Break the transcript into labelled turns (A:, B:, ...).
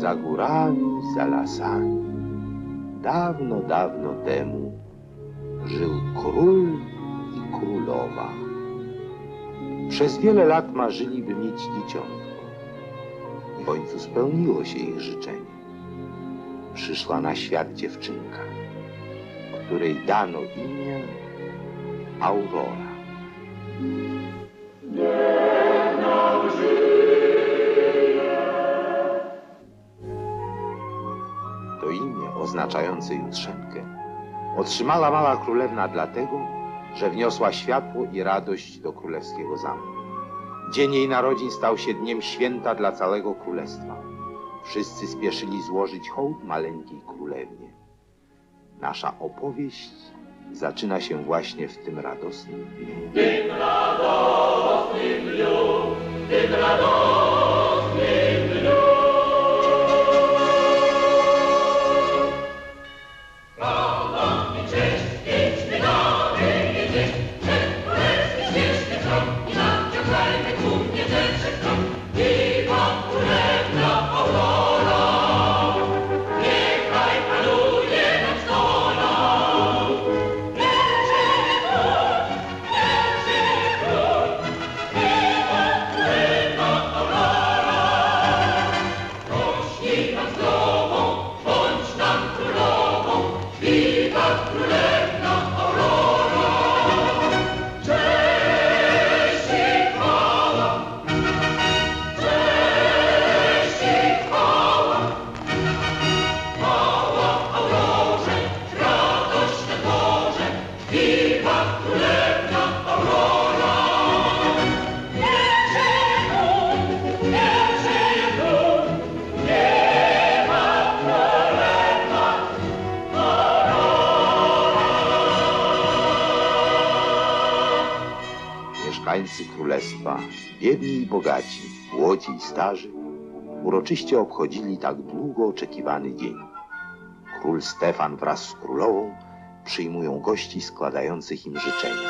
A: za górami, za lasami, dawno, dawno temu żył król i królowa. Przez wiele lat marzyli, by mieć dzieciątko. I w końcu spełniło się ich życzenie. Przyszła na świat dziewczynka, której dano imię Aurora. To imię oznaczające Jutrzenkę otrzymała mała królewna dlatego, że wniosła światło i radość do królewskiego zamku. Dzień jej narodzin stał się dniem święta dla całego królestwa. Wszyscy spieszyli złożyć hołd maleńkiej królewnie. Nasza opowieść zaczyna się właśnie w tym radosnym dniu.
B: Tym radosnym dniu, tym radosnym dniu. Chwała i cześć, piękny dany i dzień, przed królewski śmieszny tron i nadciągajmy tłumnie rzeczy w tron. Wiwa królewna Aurora, niechaj panuje nad stołą.
A: Mieszkańcy królestwa, biedni i bogaci, młodzi i starzy, uroczyście obchodzili tak długo oczekiwany dzień. Król Stefan wraz z królową przyjmują gości składających im życzenia.